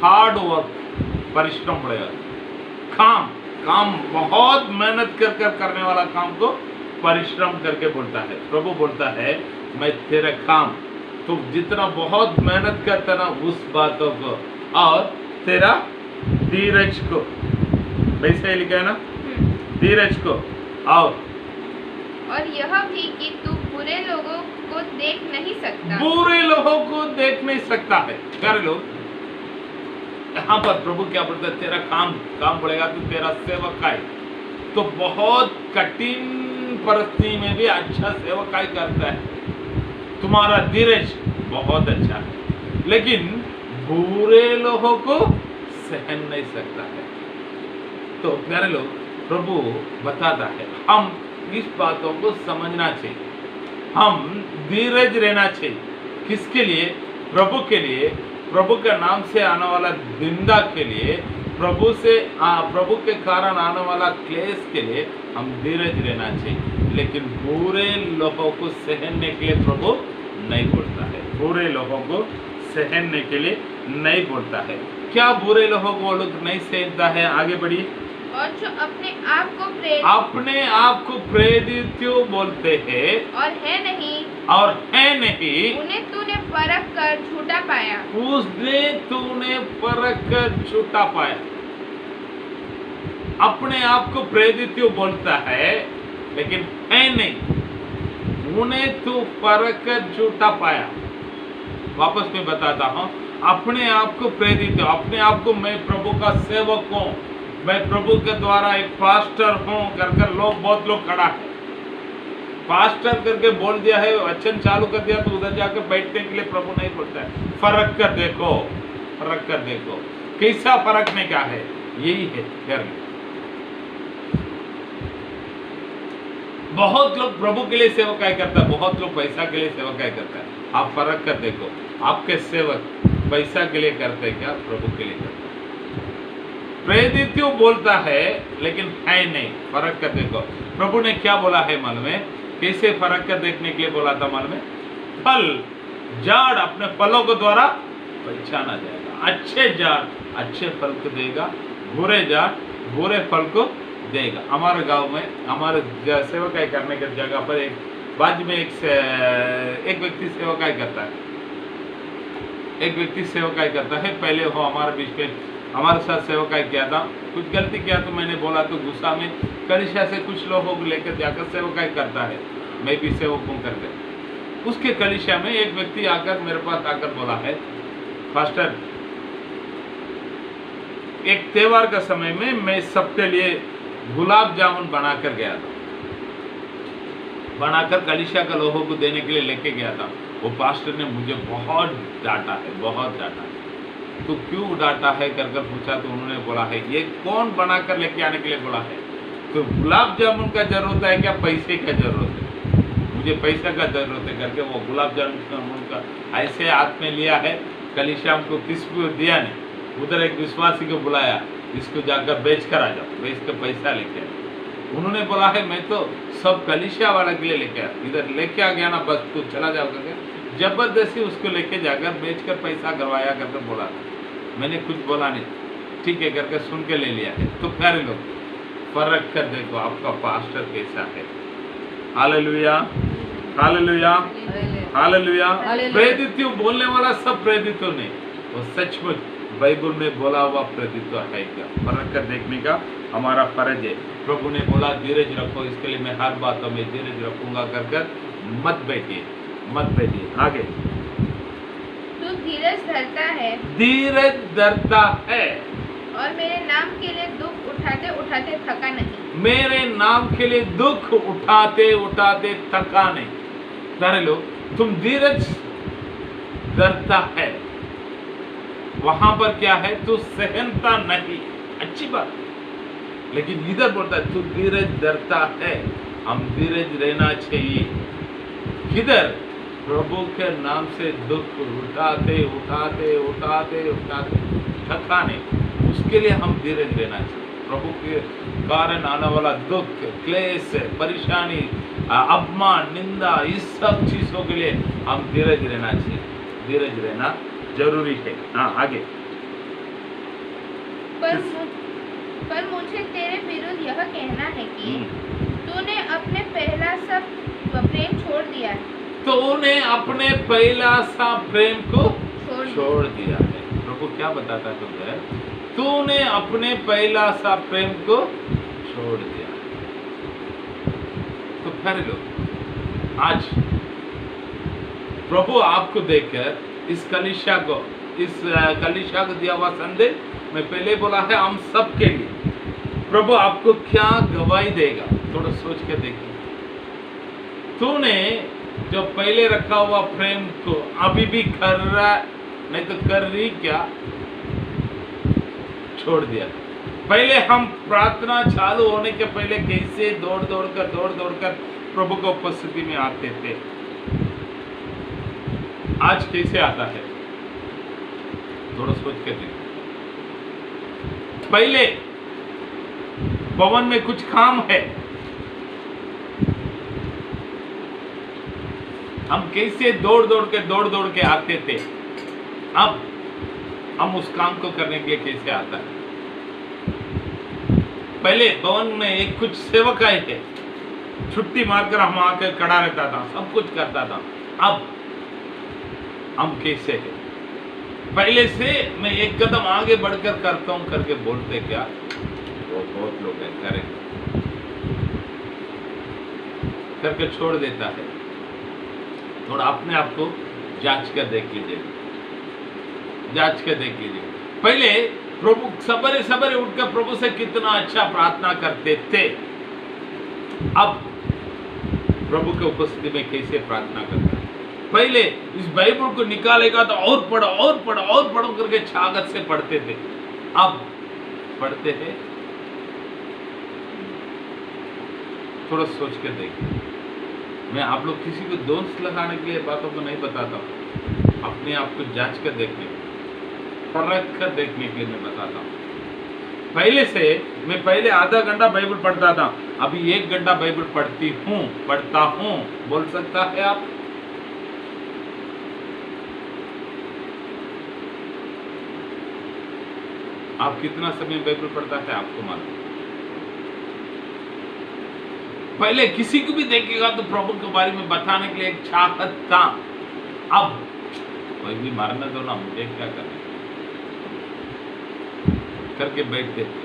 हार्ड वर्क, परिश्रम बड़े हाथ। काम बहुत मेहनत कर करने वाला काम को परिश्रम करके बोलता है। प्रभु बोलता है मैं तेरा काम, तो जितना बहुत मेहनत करता ना उस बातों को, और तेरा धीरज को, वैसे ही लिखा है ना, धीरज को, और यह भी कि तू बुरे लोगों को देख नहीं सकता। बुरे लोगों को देख नहीं सकता है। प्यारे लोग, यहाँ पर प्रभु क्या बोलता है? तेरा काम बढ़ेगा तो तेरा सेवकाई तो बहुत कठिन परिस्थिति में भी अच्छा सेवकाई करता है। तुम्हारा धीरज बहुत अच्छा है, लेकिन बुरे लोगों को सहन नहीं सकता है। तो प्यारे लोग, प्रभु बताता है हम इस बातों को समझना चाहिए, हम धीरज रहना चाहिए। किसके लिए? प्रभु के लिए, प्रभु के नाम से आने वाला निंदा के लिए, प्रभु के कारण आने वाला क्लेश के लिए हम धीरज रहना चाहिए। लेकिन बुरे लोगों को सहने के लिए प्रभु नहीं बोलता है, बुरे लोगों को सहने के लिए नहीं बोलता है। क्या बुरे लोगों को वो लोग नहीं सहता है? आगे बढ़िए। और जो अपने आप को प्रेरित क्यों बोलते हैं और है नहीं, उन्हें तूने परख कर झूठा पाया। तूने परख कर झूठा पाया। अपने आप को प्रेरित क्यों बोलता है, लेकिन है नहीं, उन्हें तू परख कर झूठा पाया। वापस मैं बताता हूँ, अपने आप को प्रेरित, अपने आप को मैं प्रभु का सेवक हूँ, मैं प्रभु के द्वारा एक पास्टर हूँ कर बहुत लोग खड़ा है। पास्टर करके बोल दिया है, वचन चालू कर दिया, तो उधर जाकर बैठने के लिए प्रभु नहीं बोलता है। फर्क कर देखो, कैसा फर्कने का है, यही है घर में। बहुत लोग प्रभु के लिए सेवकाई करता है, बहुत लोग पैसा के लिए सेवकाई करता है। आप फर्क कर देखो, आपके सेवक पैसा के लिए करते हैं क्या, प्रभु के लिए करते हैं? प्रेरित क्यों बोलता है, लेकिन है नहीं। फर्क कर देखो। प्रभु ने क्या बोला है मालूम है? कैसे फर्क कर देखने के लिए बोला था मालूम है? फल झाड़ अपने फलों के द्वारा पहचाना जाएगा। अच्छे झाड़ अच्छे फल को देगा, बुरे झाड़ बुरे फल को देगा। हमारे गांव में हमारे सेवकाई करने की जगह पर एक बाजू में एक व्यक्ति सेवकाई करता है, पहले वो हमारे बीच में हमारे साथ सेवकाई किया था, कुछ गलती किया तो मैंने बोला तो गुस्सा में कलीसिया से कुछ लोगों को लेकर जाकर सेवकाई करता है, मैं भी सेवक हूँ करके। उसके कलीसिया में एक व्यक्ति आकर मेरे पास आकर बोला है, पास्टर एक त्योहार का समय में मैं सबके लिए गुलाब जामुन बनाकर गया था, बनाकर कलीसिया का लोगों को देने के लिए लेके गया था। वो पास्टर ने मुझे बहुत डांटा है, बहुत डांटा है। तो क्यों डांटा है कर पूछा तो उन्होंने बोला है ये कौन बनाकर लेके आने के लिए बोला है, तो गुलाब जामुन का जरूरत है क्या पैसे का जरूरत है, मुझे पैसा का जरूरत है करके वो गुलाब जामुन का ऐसे हाथ में लिया है। कलीसिया को किसी को दिया नहीं, उधर एक विश्वासी को बुलाया, इसको जाकर बेच कर आ जाओ, बेच कर पैसा लेके आए। उन्होंने बोला है मैं तो सब कलीसिया वाला के लिए लेके आया, इधर लेके आ गया ना बस तू चला जाओ करके जबरदस्ती उसको लेके जाकर बेचकर पैसा करवाया करके बोला था। मैंने कुछ बोला नहीं, ठीक है करके सुन के ले लिया है। तो प्यारे लोग फर्क कर देखो आपका पास्टर कैसा है। Hallelujah, hallelujah, hallelujah. प्रेरित बोलने वाला सब प्रेरित नहीं, वो सचमुच बाइबल में बोला हुआ प्रेरित है क्या, फर्क कर देखने का हमारा फर्ज है। प्रभु ने बोला धीरज रखो, इसके लिए मैं हर बातों में धीरज रखूंगा कर मत बैठिए, मत बैठिए। आगे, तू धीरज धरता है, धीरज धरता है और मेरे नाम के लिए दुख उठाते उठाते थका नहीं, मेरे नाम के लिए दुख उठाते उठाते थका नहीं। सारे लोग तुम धीरज धरता है, वहां पर क्या है, तू सहनता नहीं, अच्छी बात, लेकिन इधर बोलता है तू धीरज धरता है। हम धीरज रहना चाहिए, किधर, प्रभु के नाम से दुख उठाते उठाते उठाते उठाते थका नहीं, उसके लिए हम धीरज रहना चाहिए। प्रभु के कारण आने वाला दुख, क्लेश, परेशानी, अपमान, निंदा, इस सब चीजों के लिए हम धीरज रहना चाहिए, धीरज रहना जरूरी है। हाँ आगे, पर मुझे तेरे विरुद्ध यह कहना है कि तूने अपने पहला सा प्रेम छोड़ दिया है, तूने अपने पहला सा प्रेम को छोड़ दिया है। प्रभु क्या बताता है तुझे, तूने अपने पहला सा प्रेम को छोड़ दिया। तो फिर लो आज प्रभु आपको देखकर इस कलीसिया को दिया हुआ संदेश मैं पहले बोला है हम सब के लिए, प्रभु आपको क्या गवाही देगा, थोड़ा सोच के देखिए। तूने जो पहले रखा हुआ प्रेम को अभी भी कर रहा, नहीं तो कर रही क्या, छोड़ दिया। पहले हम प्रार्थना चालू होने के पहले कैसे दौड़ दौड़ कर प्रभु की उपस्थिति में आते थे, आज कैसे आता है, थोड़ा सोच के देखिए। पहले भवन में कुछ काम है, हम कैसे दौड़ दौड़ के आते थे, अब हम उस काम को करने के लिए कैसे आता है। पहले भवन में एक कुछ सेवक आए थे, छुट्टी मारकर हम आकर खड़ा रहता था, सब कुछ करता था। अब हम कैसे है, पहले से मैं एक कदम आगे बढ़कर करता हूं करके बोलते क्या, वो बहुत लोग हैं करें करके छोड़ देता है। थोड़ा अपने आप को जांच कर देख लीजिए, जांच कर देख लीजिए। पहले प्रभु सबरे उठकर प्रभु से कितना अच्छा प्रार्थना करते थे, अब प्रभु के उपस्थिति में कैसे प्रार्थना करते हैं। पहले इस बाइबल को निकालेगा तो और पढ़ो करके छागत से पढ़ते थे, अब पढ़ते हैं, थोड़ा सोच के देखिए। मैं आप लोग किसी को दोष लगाने के लिए बातों को नहीं बताता हूँ, अपने आप को जांच कर देखने, परख कर देखने के लिए मैं बताता हूँ। पहले से मैं पहले आधा घंटा बाइबल पढ़ता था, अभी 1 घंटा बाइबल पढ़ता हूँ, बोल सकता है आप। आप कितना समय बाइबल पढ़ता है आपको मालूम। पहले किसी को भी देखेगा तो प्रभु के बारे में बताने के लिए एक चाहत था, अब कोई भी मारने दो ना, मुझे क्या करना। करके बैठते थे।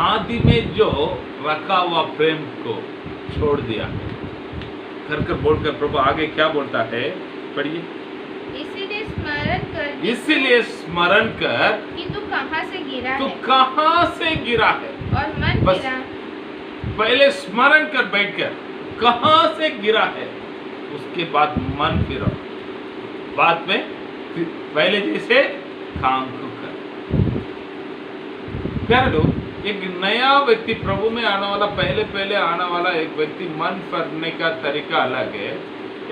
आदि में जो रखा हुआ प्रेम को छोड़ दिया कर बोलकर प्रभु आगे क्या बोलता है, पढ़िए। इसीलिए स्मरण कर कि तू कहाँ से गिरा तू है कहाँ से गिरा है। और मन बस फिरा। पहले स्मरण कर बैठकर कहाँ से गिरा है, उसके बाद मन फिरो, बाद में पहले जैसे काम को कर। प्यारे लोग, एक नया व्यक्ति प्रभु में आने वाला, पहले आने वाला एक व्यक्ति मन फिरने का तरीका अलग है।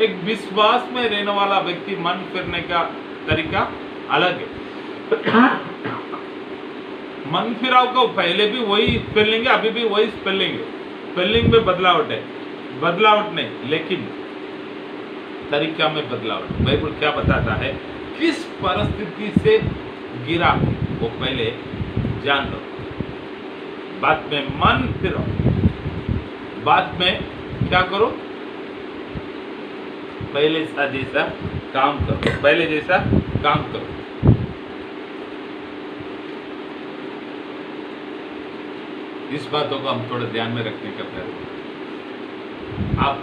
एक विश्वास में रहने वाला व्यक्ति मन फिरने का तरीका अलग है। मन फिराव को पहले भी वही स्पेलिंग है, अभी भी वही स्पेलिंग है। स्पेलिंग में बदलावट है, बदलावट नहीं, लेकिन तरीका में बदलावट। बाइबल क्या बताता है, किस परिस्थिति से गिरा वो पहले जान लो, बाद में मन फिरो, बाद में क्या करो, पहले जैसा काम करो, पहले जैसा काम करो। इस बातों को हम थोड़ा ध्यान में रखने का प्रयास। आप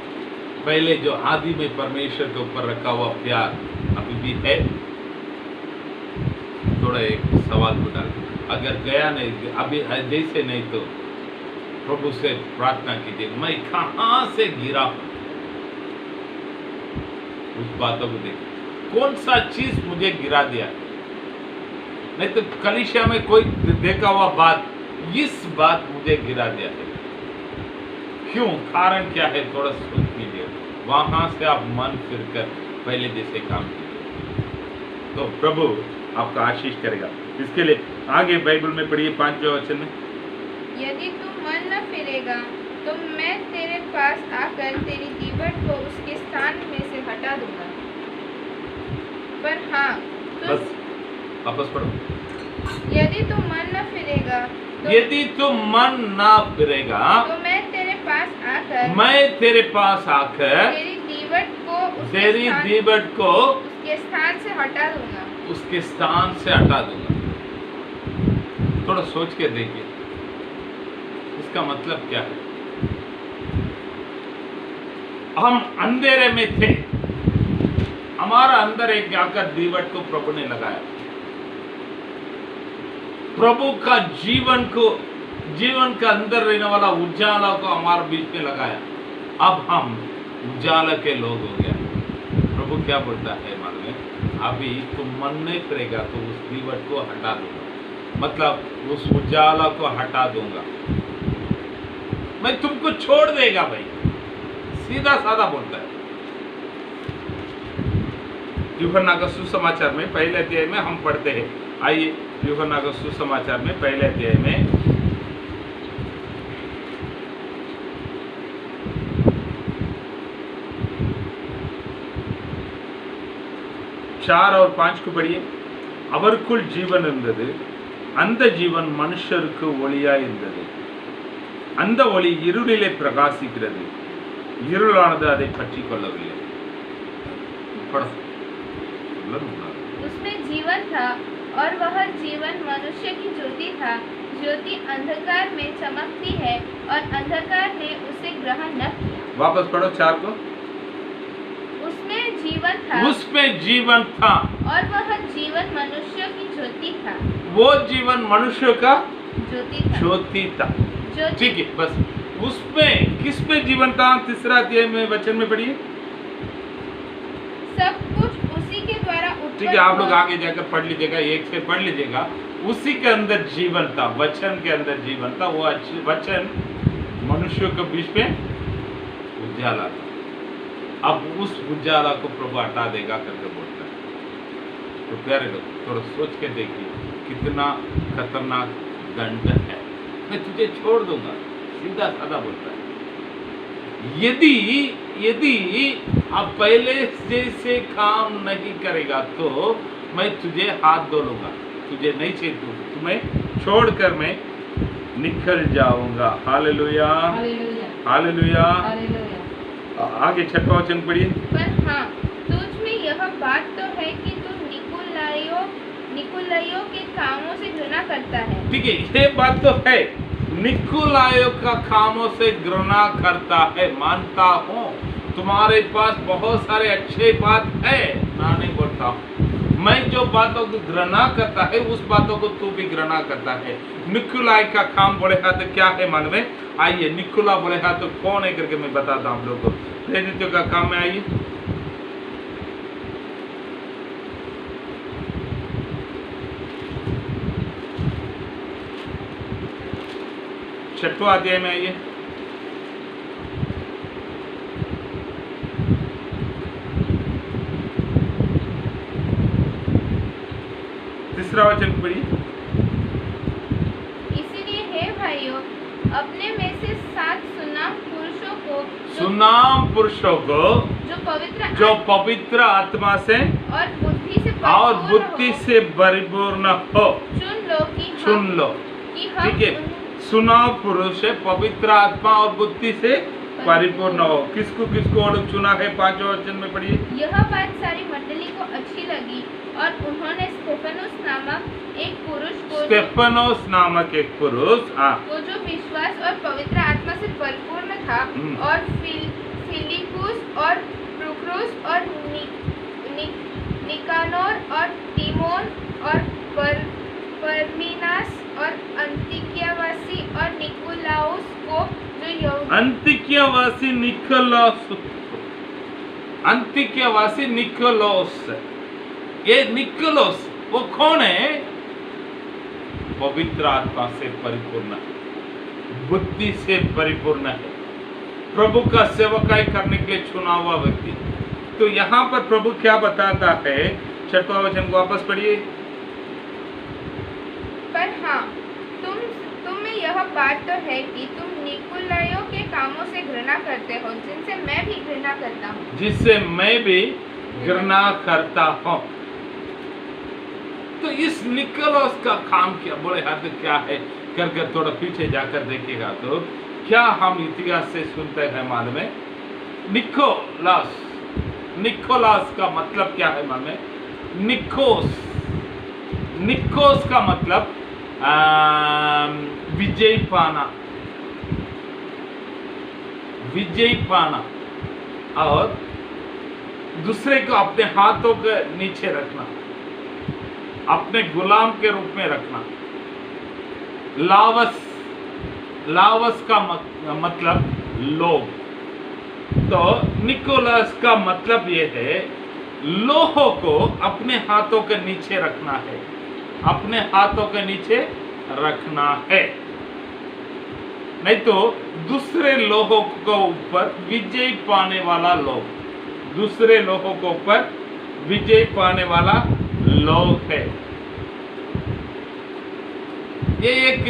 पहले जो आदि में परमेश्वर के ऊपर रखा हुआ प्यार अभी भी है, थोड़ा एक सवाल को डाल, अगर गया नहीं, अभी जैसे नहीं, तो प्रभु से प्रार्थना कीजिए, मैं कहां से गिरा हूं, उस बातों को देखिए, कौन सा चीज मुझे गिरा दिया। नहीं तो कलीसिया में कोई देखा हुआ बात, इस बात मुझे गिरा दिया है, क्यों, कारण क्या है, थोड़ा सोच लीजिए, वहां से आप मन फिरकर पहले जैसे काम कीजिए, तो प्रभु आपका आशीष करेगा। इसके लिए आगे बाइबल में पढ़िए 5वें वचन में, यदि तू मन न फिरेगा तो मैं तेरे पास आकर तेरी दीवार को उसके स्थान में से हटा दूंगा। पर हाँ, बस वापस पढ़ो। यदि तू मन न फिरेगा यदि तुम मन ना फिरेगा तो मैं तेरे पास आकर तेरी दीवार को उसके स्थान से हटा दूंगा। उसके स्थान से हटा दूंगा। थोड़ा सोच के देखिए, इसका मतलब क्या है। हम अंधेरे में थे, हमारा अंदर एक आकर दीवार को प्रभु ने लगाया, प्रभु का जीवन का अंदर रहने वाला उजाला को हमारे बीच में लगाया। अब हम उजाला के लोग हो गया। प्रभु क्या बोलता है मालूम, अभी तुम मन नहीं करेगा तो उस दीवार को हटा दूंगा, मतलब उस उजाला को हटा दूंगा, मैं तुमको छोड़ देगा। भाई सीधा साधा बोलता है। यूहन्ना का सुसमाचार में पहले अध्याय में हम पढ़ते हैं, आइए यूहन्ना का सुसमाचार में पहले अध्याय में 4 और 5 को पढ़िए। அவருக்குள் ஜீவன் இருந்தது, அந்த ஜீவன் மனுஷருக்கு ஒளியாய் இருந்தது, அந்த ஒளி இருளிலே பிரகாசிக்கிறது, இருளானது அதை பற்றி கொள்ளவில்லை। उसमें जीवन था और वह जीवन मनुष्य की ज्योति था। ज्योति अंधकार में चमकती है और अंधकार ने उसे ग्रहण न किया। वापस पढ़ो 4 को। उसमें जीवन था और वह जीवन मनुष्य की ज्योति था। वो जीवन मनुष्य का ज्योति था। ठीक है, बस उसमें किसमें जीवन था? 3 अध्याय में वचन में पढ़िए। सब कुछ उसी के द्वारा ठीक है, आप लोग आगे जाकर पढ़ लीजिएगा, एक से पढ़ लीजिएगा। उसी के अंदर जीवन था, वचन के अंदर जीवन था, वो वचन मनुष्य के बीच में उजाला था। अब उस उजाला को प्रभु हटा देगा करके बोलता है। तो प्यारे लोग थोड़ा सोच के देखिए, कितना खतरनाक दंड है। मैं तुझे छोड़ दूंगा, सीधा साधा बोलता है। यदि आप पहले जैसे काम नहीं करेगा तो मैं तुझे हाथ धो लूंगा, तुझे नहीं चाहिए, तुम्हें छोड़कर मैं निकल जाऊंगा। Hallelujah, hallelujah. आगे 6वां वचन पढ़िए। पर हाँ, तुझ में यह बात तो है कि तू निकुलाइयों के कामों से घृणा करता है। ठीक है, ये बात तो है, निकुलाइयों का कामों से घृणा करता है। मानता हूँ तुम्हारे पास बहुत सारे अच्छे बात है, ना नहीं बोलता हूँ। मैं जो बातों को घृणा करता है उस बातों को तू भी घृणा करता है। निकुलाई का काम बोले हाथ क्या है मालूम है? आइए, निकुला बोले हाथ तो कौन है करके मैं बताता हूँ आप लोगों को। प्रेरितों का काम में आइए, छठवां अध्याय में आइए, तीसरा वचन पढ़िए। इसीलिए हे भाइयों, अपने में से 7 सुनाम पुरुषों को सुनाम पुरुषों को जो पवित्र आत्मा से और बुद्धि से परिपूर्ण हो चुन लो। ठीक है, सुनाम पुरुष है, पवित्र आत्मा और बुद्धि से परिपूर्ण हो। किसको किसको और चुना है? 5वें वचन में पढ़िए। यह बात सारी मंडली को अच्छी लगी और उन्होंने स्टेफनोस नामक एक पुरुष को जो विश्वास और पवित्र आत्मा से परिपूर्ण था और फिलिपुस और प्रुक्रोस और निकानोर और तीमोन और परमीनास और अंतिकियावासी और निकोलाउस को जो अंतिकियावासी निकोलाउस। ये निकोलाउस वो कौन है? पवित्र आत्मा से परिपूर्ण, बुद्धि से परिपूर्ण है, प्रभु का सेवकाई करने के लिए चुना हुआ व्यक्ति। तो यहाँ पर प्रभु क्या बताता है? 6वां वचन को वापस पढ़िए। पर हाँ, तुम में यह बात तो है कि तुम निकुलाइयों के कामों से घृणा करते हो, जिनसे मैं भी घृणा करता हूँ। तो इस निकोलास का काम क्या बोले हाथ क्या है करके थोड़ा पीछे जाकर देखिएगा तो क्या हम इतिहास से सुनते हैं मालूम है? निकोलास का मतलब क्या है मालूम है? निकोस का मतलब विजय पाना और दूसरे को अपने हाथों के नीचे रखना, अपने गुलाम के रूप में रखना। लावस का मतलब लोभ। तो निकोलास का मतलब ये है, लोहों को अपने हाथों के नीचे रखना है, अपने हाथों के नीचे रखना है, नहीं तो दूसरे लोहों को ऊपर विजय पाने वाला लोग, दूसरे लोगों को ऊपर विजय पाने वाला लोग है। ये एक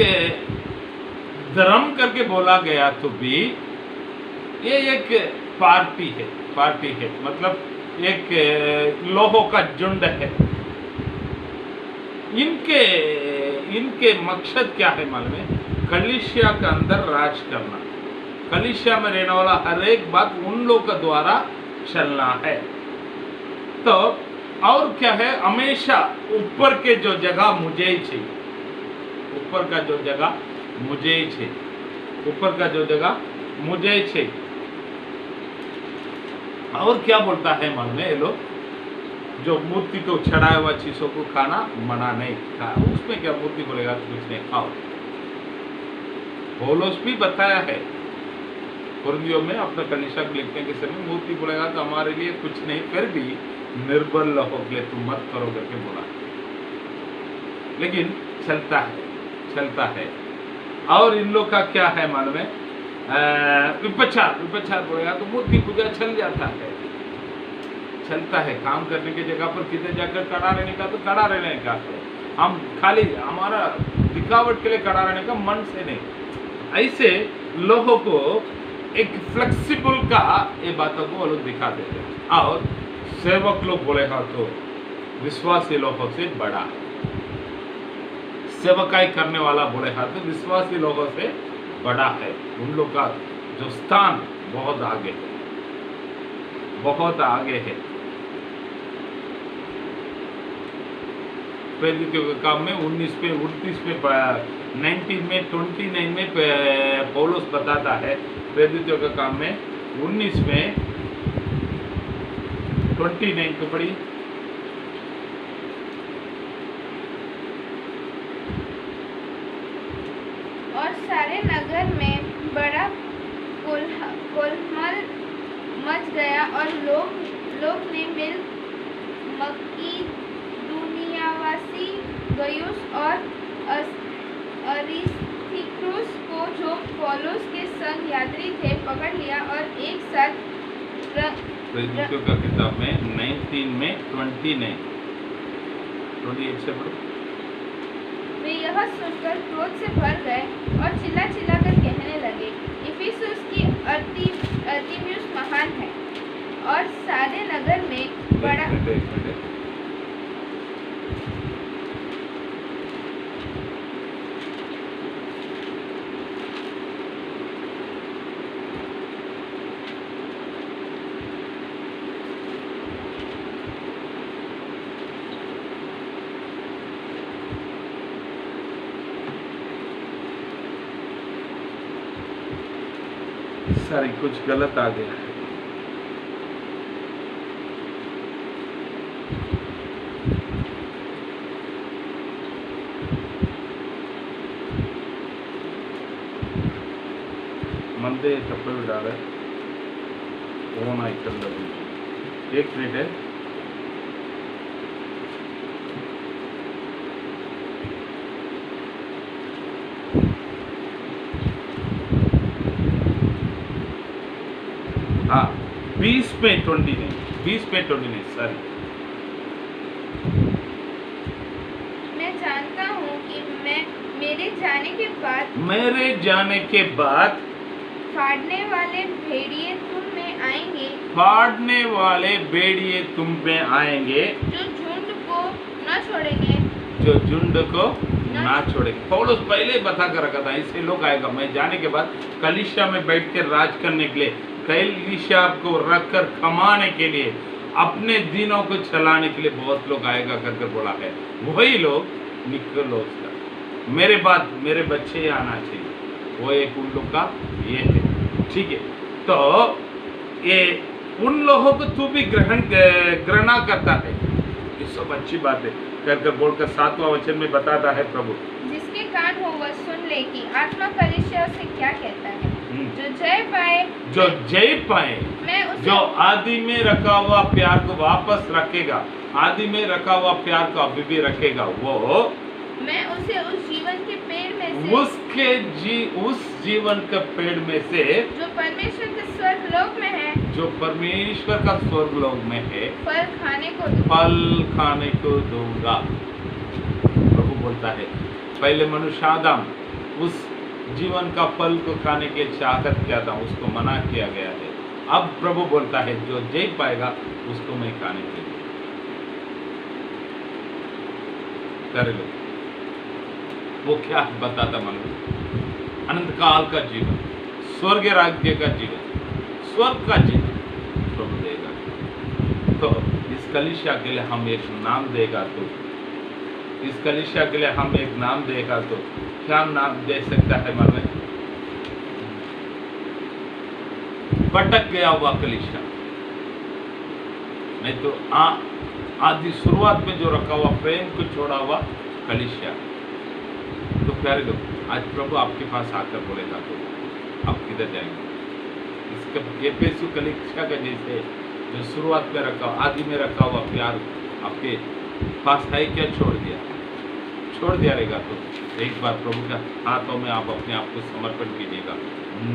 धर्म करके बोला गया तो भी ये एक पार्टी है, मतलब एक लोगों का झुंड है। इनके मकसद क्या है मालूम है? कलीसिया के अंदर राज करना, कलीसिया में रहने वाला हर एक बात उन लोगों के द्वारा चलना है। तो और क्या है? हमेशा ऊपर के जो जगह मुझे ही चाहिए, ऊपर का जो जगह मुझे ही चाहिए, ऊपर का जो जगह मुझे ही चाहिए। और क्या बोलता है मालूम है? ये लोग जो मूर्ति को चढ़ाया हुआ चीजों को खाना मना नहीं खा, उसमें क्या मूर्ति बोलेगा तो कुछ नहीं खाओ। पौलुस भी बताया है कुरिन्थियों में अपने कलीसिया को लिखने के समय, मूर्ति बोलेगा तो हमारे लिए कुछ नहीं, फिर भी निर्बल लोगों के लिए तुम मत करो करके बोला। लेकिन चलता है। और इन लोग का क्या है मालूम है? विपचार बोलेगा तो मूर्ति पूजा चलता है। काम करने की जगह पर किधर जाकर खड़ा रहने का तो खड़ा रहने का, हम खाली हमारा दिखावट के लिए खड़ा रहने का मन से नहीं। ऐसे लोगों को एक फ्लेक्सिबल का ये बातों को वो लोग दिखा देते हैं। और सेवक लोग बोलेगा तो विश्वासी लोगों से बड़ा, सेवकाई करने वाला बोलेगा तो विश्वासी लोगों से बड़ा है। उन लोग का जो स्थान बहुत आगे है। प्रेरितों के काम में 19 पे 29 पे 19 में 29 में पौलुस बताता है, प्रेरितों के काम में 19 में 29 पे पढ़ी। और सारे नगर में बड़ा कोलाहल मच गया और लोग ने मिल मकीदुनियावासी गयुस और अरिस्तिर्खुस को, जो पौलुस के संग यात्री थे, पकड़ लिया और एक साथ प्रेरितों का किताब में 19 में 28 से पढ़ो। वे यह सुनकर क्रोध से भर गए और चिल्ला कर कहने लगे, इफिसुस की अर्तिमियुस महान है। और सारे नगर में बड़ा एक मिनट। सारी कुछ गलत आ गया है। मंदे तप्पे भी डाले ओन आइकन लगी। एक मिनट है। हाँ 20 पे 29 सॉरी। मैं जानता हूँ कि मेरे जाने के बाद फाड़ने वाले भेड़िए तुम में आएंगे, जो झुंड को ना छोड़ेंगे। पौलुस पहले ही बता कर रखा था, इससे लोग आएगा। मैं जाने के बाद कलीसिया में बैठ कर राज करने के लिए, कलीसिया को रखकर कमाने के लिए, अपने दिनों को चलाने के लिए बहुत लोग आएगा कर बोला है। वही लोग निकलो, मेरे बाद मेरे बच्चे आना चाहिए, वो एक उन लोग का ये है। ठीक है, तो ये उन लोगों को तू भी ग्रहणा करता है, ये सब अच्छी बात है कर बोलकर 7वां वचन में बताता है प्रभु, जिसके कान हो वह सुन ले कि आत्मा कलीसिया से क्या कहता है। जो जय पाए जो आदि में रखा हुआ प्यार को वापस रखेगा, आदि में रखा हुआ प्यार को अभी भी रखेगा, वो मैं उसे उस जीवन के पेड़ में से, उस जीवन के पेड़ में से, जो परमेश्वर के स्वर्गलोक में है, फल खाने को दूंगा। प्रभु बोलता है, पहले मनुष्य आदम उस जीवन का फल को खाने के चाहत क्या था, उसको मना किया गया है। अब प्रभु बोलता है, जो जय पाएगा उसको मैं खाने के लिए कर लो। वो क्या बताता मनुष्य, अनंत काल का जीवन, स्वर्ग राज्य का जीवन, स्वर्ग का जीवन प्रभु देगा। तो इस कलीसिया के लिए हम एक नाम देगा, तो इस कलीसिया के लिए हम एक नाम देगा, तो क्या नाम दे सकता है? मन में भटक गया हुआ कलीसिया, नहीं तो आदि शुरुआत में जो रखा हुआ प्रेम को छोड़ा हुआ कलीसिया। तो प्यारे लोग, आज प्रभु आपके पास आकर बोलेगा तो आप किधर जाएंगे? इसका एफेसु कलीसिया का जैसे जो शुरुआत में रखा, आदि में रखा हुआ प्यार आपके पास है क्या? छोड़ दिया रहेगा तो एक बार प्रभु के हाथों में आप अपने आप को समर्पण कीजिएगा,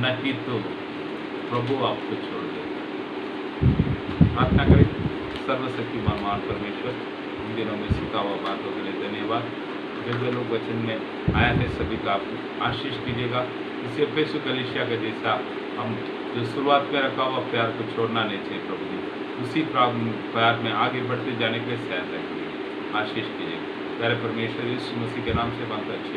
नहीं तो प्रभु आपको छोड़ देगा। प्रार्थना करें। सर्वशक्तिमान महान परमेश्वर, इन दिनों में सिखा हुआ बातों के लिए धन्यवाद। जो लोग वचन में आया है सभी का आप आशीष कीजिएगा। इस एफेसु कलीसिया का जैसा हम जो शुरुआत में रखा हुआ प्यार को छोड़ना नहीं चाहिए प्रभु जी, उसी प्यार में आगे बढ़ते जाने के लिए सहायता कीजिए, आशीष कीजिए। प्यारे परमेश्वर, यीशु मसीह के नाम से मांगता अच्छी